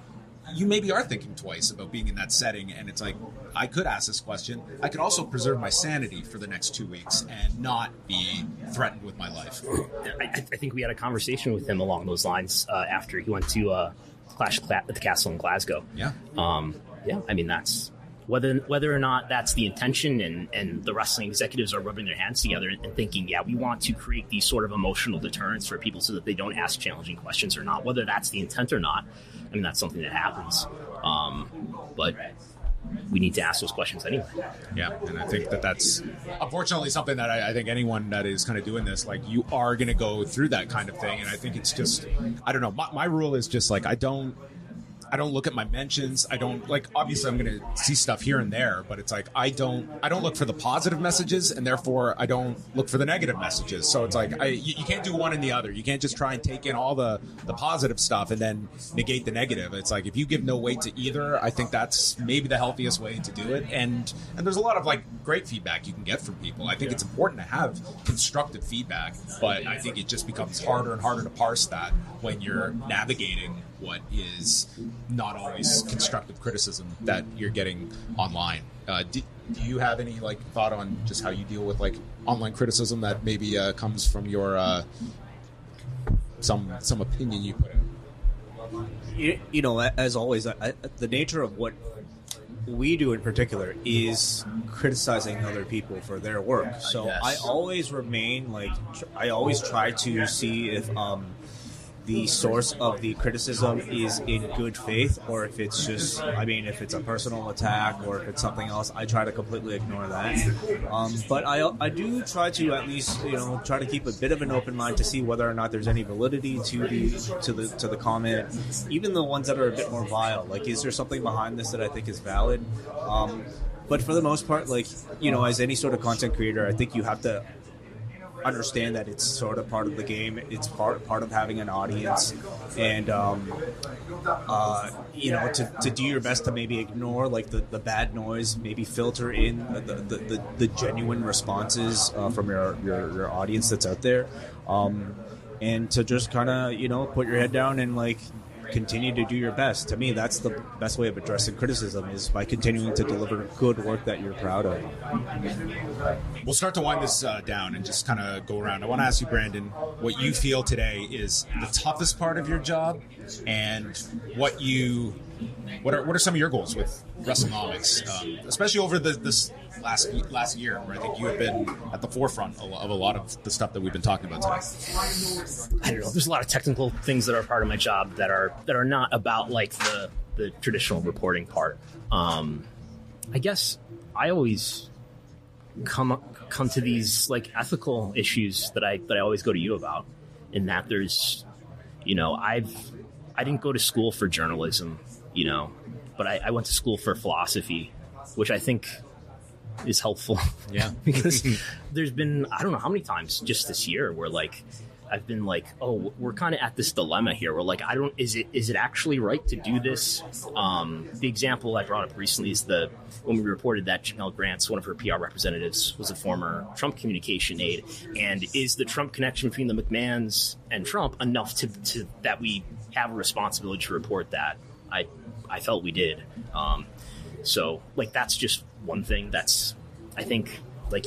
you maybe are thinking twice about being in that setting, and it's like, I could ask this question. I could also preserve my sanity for the next 2 weeks and not be threatened with my life. I think we had a conversation with him along those lines after he went to Clash at the Castle in Glasgow. Yeah. I mean, that's whether or not that's the intention, and the wrestling executives are rubbing their hands together and thinking, we want to create these sort of emotional deterrents for people so that they don't ask challenging questions or not, whether that's the intent or not. I mean, that's something that happens. But we need to ask those questions anyway. Yeah, and I think that's unfortunately something that I think anyone that is kind of doing this, like, you are going to go through that kind of thing. And I think it's just, I don't know, my rule is just, like, I don't look at my mentions. I don't, like, obviously I'm going to see stuff here and there, but it's like, I don't look for the positive messages, and therefore I don't look for the negative messages. So it's like, you can't do one and the other. You can't just try and take in all the positive stuff and then negate the negative. It's like, if you give no weight to either, I think that's maybe the healthiest way to do it. And there's a lot of, like, great feedback you can get from people. I think it's important to have constructive feedback, but I think it just becomes harder and harder to parse that when you're navigating what is not always constructive criticism that you're getting online. Do you have any, like, thought on just how you deal with, like, online criticism that maybe comes from your some opinion you put in? As always, the nature of what we do in particular is criticizing other people for their work. So I always remain, like, I always try to see if the source of the criticism is in good faith, or if it's just, if it's a personal attack or if it's something else, I try to completely ignore that. But I do try to at least, try to keep a bit of an open mind to see whether or not there's any validity to the comment, even the ones that are a bit more vile. Like, is there something behind this that I think is valid? But for the most part, as any sort of content creator, I think you have to understand that it's sort of part of the game. It's part of having an audience, and to do your best to maybe ignore the bad noise, maybe filter in the genuine responses from your audience that's out there, and to just kind of put your head down and continue to do your best. To me, that's the best way of addressing criticism, is by continuing to deliver good work that you're proud of. We'll start to wind this down and just kind of go around. I want to ask you, Brandon, what you feel today is the toughest part of your job, and what are some of your goals with WrestleNomics, especially over this last year, where I think you have been at the forefront of a lot of the stuff that we've been talking about today. I don't know. There's a lot of technical things that are part of my job that are not about the traditional reporting part. I guess I always come to these ethical issues that I always go to you about, in that there's, I didn't go to school for journalism, but I went to school for philosophy, which I think is helpful. Yeah. Because there's been, I don't know how many times just this year where I've been we're kind of at this dilemma here. We're is it actually right to do this? The example I brought up recently is when we reported that Janelle Grantz, one of her PR representatives, was a former Trump communication aide. And is the Trump connection between the McMahons and Trump enough to that we have a responsibility to report that? I felt we did. So that's just one thing that's, I think,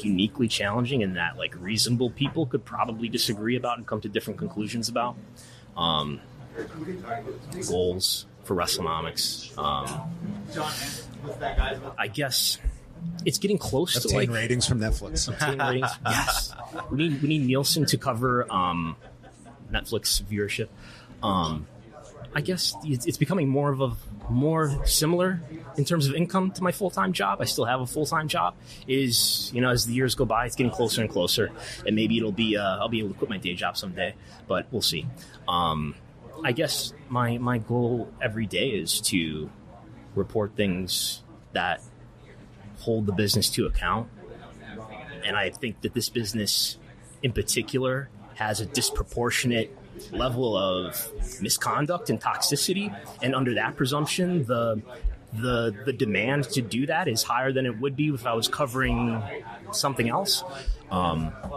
uniquely challenging, and that reasonable people could probably disagree about and come to different conclusions about. Goals for WrestleNomics. I guess it's getting close to obtain ratings from Netflix. Obtain ratings. Yes, we need Nielsen to cover Netflix viewership. I guess it's becoming more similar in terms of income to my full-time job. I still have a full-time job. As the years go by, it's getting closer and closer, and maybe it'll be I'll be able to quit my day job someday, but we'll see. I guess my goal every day is to report things that hold the business to account, and I think that this business in particular has a disproportionate level of misconduct and toxicity, and under that presumption, the demand to do that is higher than it would be if I was covering something else.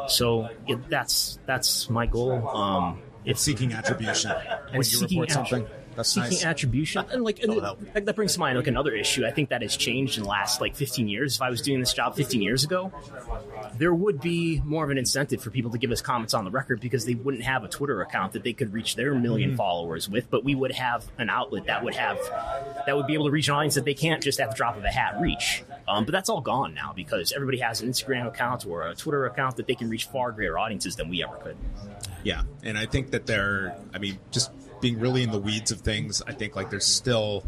So that's my goal. It's seeking attribution when you report something. That's seeking nice. Attribution, and that brings to mind another issue. I think that has changed in the last 15 years. If I was doing this job 15 years ago, there would be more of an incentive for people to give us comments on the record, because they wouldn't have a Twitter account that they could reach their million followers with, but we would have an outlet that would be able to reach an audience that they can't just at the drop of a hat reach. But that's all gone now, because everybody has an Instagram account or a Twitter account that they can reach far greater audiences than we ever could. Yeah, and I think that just being really in the weeds of things, I think there's still,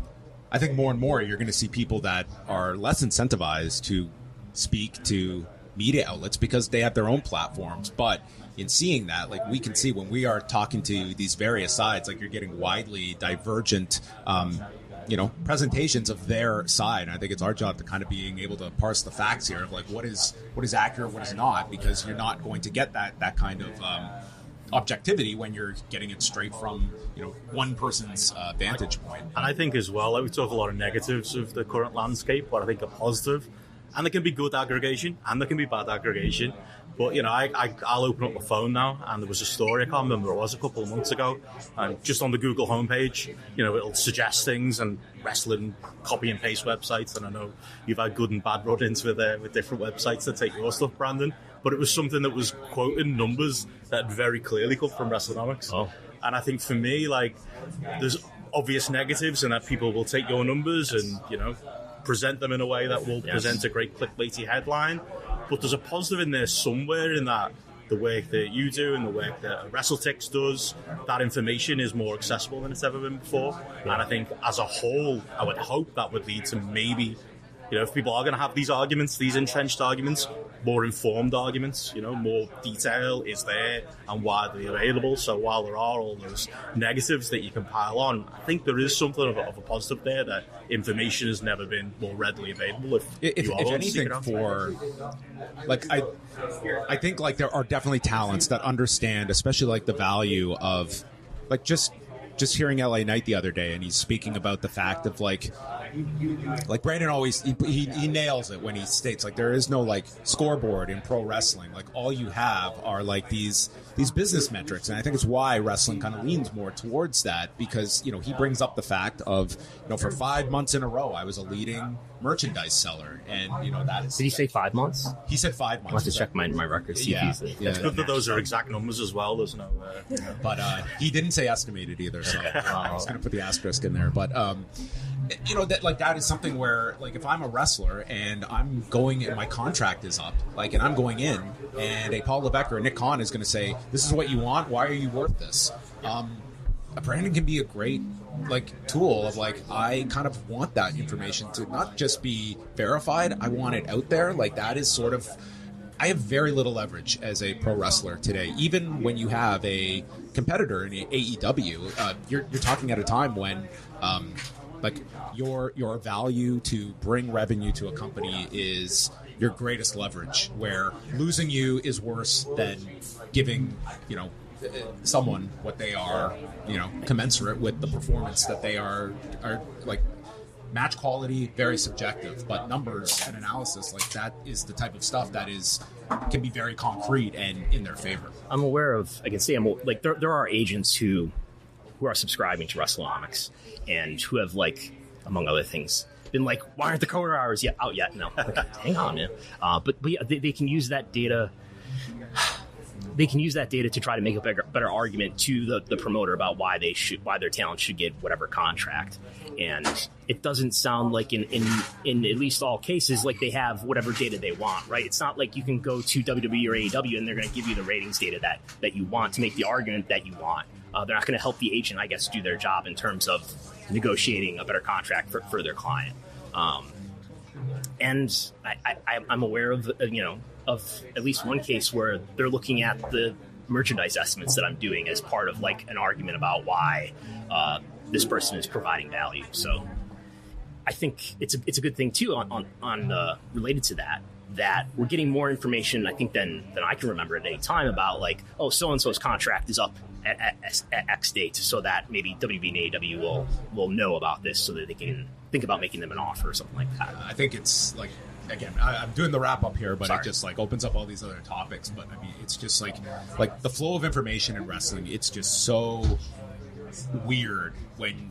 I think more and more you're going to see people that are less incentivized to speak to media outlets because they have their own platforms. But in seeing that, we can see when we are talking to these various sides, you're getting widely divergent presentations of their side. And I think it's our job to kind of being able to parse the facts here of what is accurate, what is not, because you're not going to get that kind of objectivity when you're getting it straight from one person's vantage point. And I think as well, we talk a lot of negatives of the current landscape, but I think a positive, and there can be good aggregation and there can be bad aggregation. But I'll open up my phone now, and there was a story, I can't remember what it was, a couple of months ago, and just on the Google homepage, it'll suggest things, and wrestling copy and paste websites. And I know you've had good and bad run-ins with different websites that take your stuff, Brandon. But it was something that was quoting numbers that very clearly come from WrestleNomics. Oh. And I think for me, there's obvious negatives in that people will take your numbers and, present them in a way that will present a great clickbaity headline. But there's a positive in there somewhere, in that the work that you do and the work that WrestleTix does, that information is more accessible than it's ever been before. And I think as a whole, I would hope that would lead to maybe, if people are going to have these arguments, these entrenched arguments, more informed arguments, more detail is there and widely available. So while there are all those negatives that you can pile on, I think there is something of a positive there, that information has never been more readily available. If anything, I think like there are definitely talents that understand, especially like the value of like just hearing LA Knight the other day, and he's speaking about the fact of like Brandon always he nails it when he states like there is no like scoreboard in pro wrestling. Like all you have are like these business metrics, and I think it's why wrestling kind of leans more towards that, because he brings up the fact of for 5 months in a row I was a leading merchandise seller, and that is. Did he say 5 months? He said 5 months. I'll have to check my records. Yeah, it's good that those are exact numbers as well. There's no, but he didn't say estimated either, so I was going to put the asterisk in there. But that is something where like if I'm a wrestler and I'm going and my contract is up, like, and I'm going in, and a Paul Levesque or Nick Khan is going to say, "This is what you want. Why are you worth this?" Brandon can be a great tool of I kind of want that information to not just be verified. I want it out there. Like that is sort of. I have very little leverage as a pro wrestler today. Even when you have a competitor in AEW, you're talking at a time when. Your value to bring revenue to a company is your greatest leverage, where losing you is worse than giving someone what they are commensurate with the performance that they are like. Match quality, very subjective, but numbers and analysis like that is the type of stuff that can be very concrete and in their favor. I'm aware of. I can say there are agents who are subscribing to WrestleNomics and who have among other things been why aren't the coder hours yet out yet? No, hang on, man. But yeah, they can use that data. They can use that data to try to make a better argument to the promoter about why their talent should get whatever contract. And it doesn't sound like in at least all cases like they have whatever data they want, right? It's not like you can go to WWE or AEW and they're going to give you the ratings data that you want to make the argument that you want. They're not going to help the agent, I guess, do their job in terms of negotiating a better contract for their client. And I'm aware of at least one case where they're looking at the merchandise estimates that I'm doing as part of an argument about why this person is providing value. So I think it's a good thing too on related to that we're getting more information, I think, than I can remember at any time about so-and-so's contract is up at X date, so that maybe WB and AEW will know about this so that they can think about making them an offer or something like that. I think it's again, I'm doing the wrap up here, but It just opens up all these other topics. But I mean, it's just like the flow of information in wrestling. It's just so weird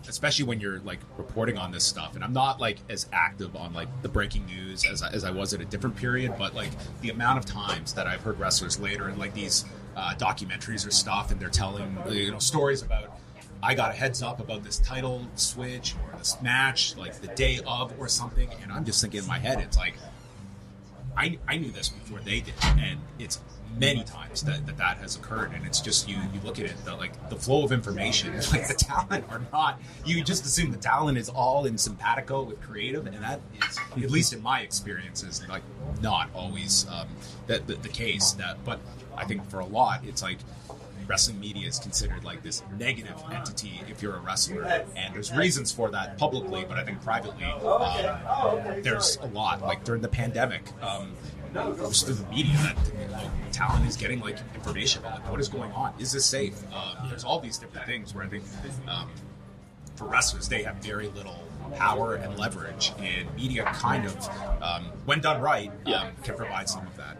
especially when you're reporting on this stuff. And I'm not as active on the breaking news as I was at a different period, but the amount of times that I've heard wrestlers later in these documentaries or stuff, and they're telling stories about, I got a heads up about this title switch or this match the day of or something, and I'm just thinking in my head, it's I knew this before they did, and it's many times that has occurred. And it's just you look at it, the flow of information, the talent are not, you just assume the talent is all in simpatico with creative, and that is, at least in my experience, is not always the case. But I think for a lot, it's wrestling media is considered this negative entity if you're a wrestler, and there's reasons for that publicly, but I think privately there's a lot. During the pandemic, it was through the media that talent is getting information about what is going on. Is this safe? There's all these different things where I think for wrestlers, they have very little power and leverage, and media kind of, when done right, can provide some of that.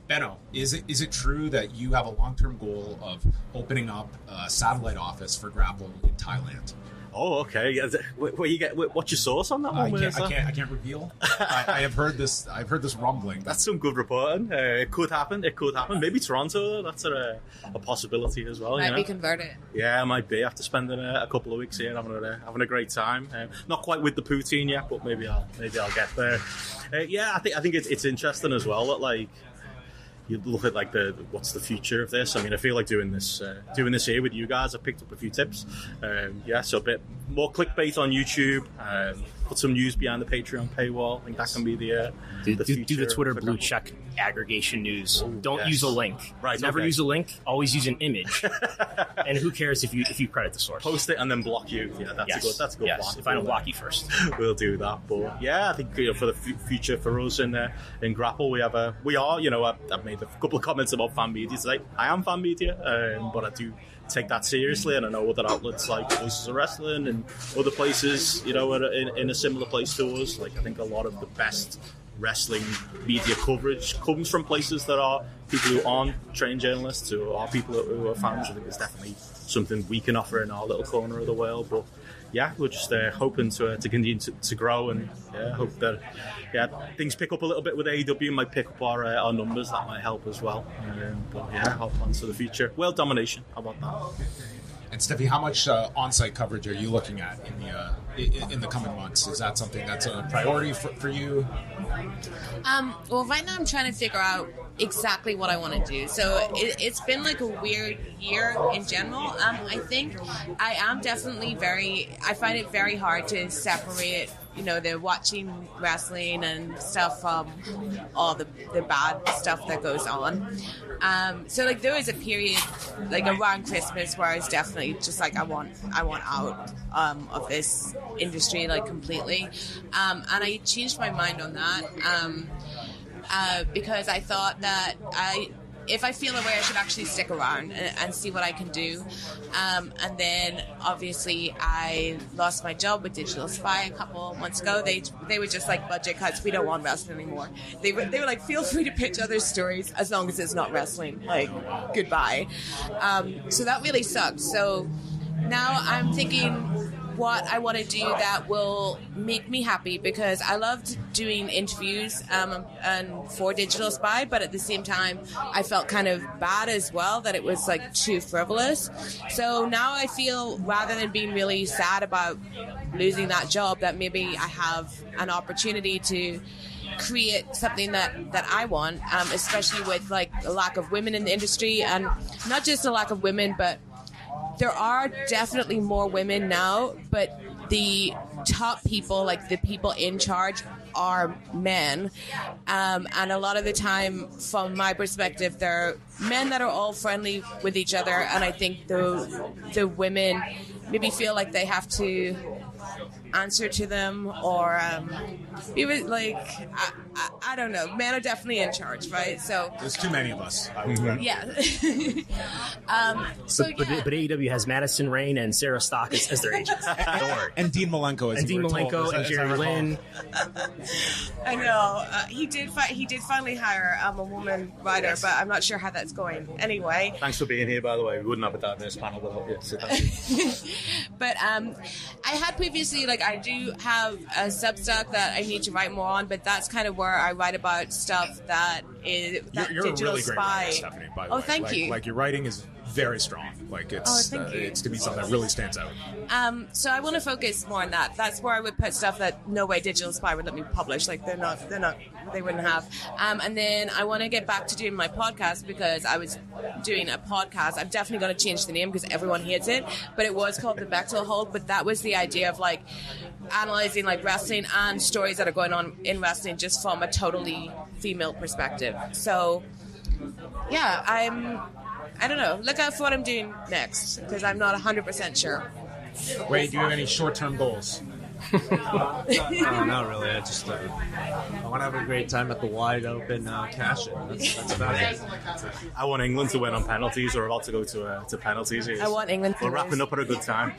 Benno, is it true that you have a long-term goal of opening up a satellite office for Grapple in Thailand? Oh, okay. What's your source on that one? I can't reveal. I have heard this. I've heard this rumbling. That's some good reporting. It could happen. Maybe Toronto. That's a possibility as well. Might be converted. Yeah, it might be. After spending a couple of weeks here, having a great time. Not quite with the poutine yet, but maybe I'll get there. I think it's interesting as well that you look at like what's the future of this. I mean, I feel like doing this here with you guys, I picked up a few tips. So a bit more clickbait on YouTube. Put some news behind the Patreon paywall. I think that can be the future. Do the Twitter blue check aggregation news. Don't use a link. Right. Never use a link. Always use an image. And who cares if you credit the source? Post it and then block you. Yeah, that's a good plan. If I don't block you first, we'll do that. But yeah, I think for the future for us in Grapple, I've made a couple of comments about fan media today. I am fan media, but I do take that seriously, and I know other outlets like Voices of Wrestling and other places, are in a similar place to us. Like, I think a lot of the best wrestling media coverage comes from places that are people who aren't trained journalists, who are people who are fans. I think it's definitely something we can offer in our little corner of the world. But yeah, we're just hoping to continue to grow, and hope that things pick up a little bit with AEW, might pick up our numbers. That might help as well. Hop on to the future. World domination. How about that? And Steffi, how much on-site coverage are you looking at in the coming months? Is that something that's a priority for you? Well, right now I'm trying to figure out exactly what I want to do. So it's been like a weird year in general. I think I am definitely I find it very hard to separate, the watching wrestling and stuff from all the bad stuff that goes on. So like there was a period like around Christmas where I was definitely just like I want out of this industry like completely, and I changed my mind on that because I thought that if I feel a way, I should actually stick around and see what I can do. And then, obviously, I lost my job with Digital Spy a couple of months ago. They were just like, budget cuts, we don't want wrestling anymore. They were like, feel free to pitch other stories as long as it's not wrestling. Like, goodbye. So that really sucked. So now I'm thinking what I want to do that will make me happy, because I loved doing interviews and for Digital Spy, but at the same time I felt kind of bad as well that it was like too frivolous. So now I feel, rather than being really sad about losing that job, that maybe I have an opportunity to create something that I want, especially with like the lack of women in the industry, and not just the lack of women, but there are definitely more women now, but the top people, like the people in charge, are men. And a lot of the time, from my perspective, they're men that are all friendly with each other. And I think the women maybe feel like they have to answer to them, or even like I don't know. Men are definitely in charge, right? So there's too many of us. Yeah. But AEW has Madison Rain and Sarah Stock as their agents. Don't worry. And Dean Malenko and Jerry Lynn. I know he did finally hire a woman writer, yes. But I'm not sure how that's going. Anyway, thanks for being here. By the way, we wouldn't have a diverse panel without you. So thank you. But I had previously, like, I do have a Substack that I need to write more on, but that's kind of where I write about stuff that is you're Digital a really Spy. Great writer, Stephanie, by the way. Thank you. Like your writing is very strong. Like it's to be something that really stands out. So I want to focus more on that. That's where I would put stuff that no way Digital Spy would let me publish. Like they wouldn't have. And then I want to get back to doing my podcast, because I was doing a podcast. I'm definitely going to change the name because everyone hates it, but it was called The Bechtel Hold. But that was the idea of like analyzing like wrestling and stories that are going on in wrestling just from a totally female perspective. So yeah, I don't know. Look out for what I'm doing next, because I'm not 100% sure. Wait, do you have any short-term goals? Not really. I just I want to have a great time at the wide open cash-in. That's about it. I want England to win on penalties. We're about to go to penalties. I want England to We're wrapping up at a good time.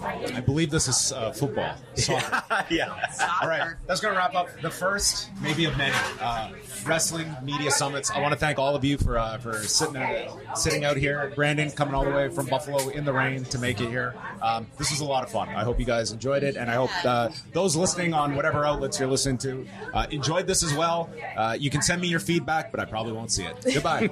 I believe this is football. Soccer. Yeah. Soccer. All right, that's going to wrap up the first, maybe of many, wrestling media summits. I want to thank all of you for sitting out here. Brandon coming all the way from Buffalo in the rain to make it here. This was a lot of fun. I hope you guys enjoyed it, and I hope those listening on whatever outlets you're listening to enjoyed this as well. You can send me your feedback, but I probably won't see it. Goodbye.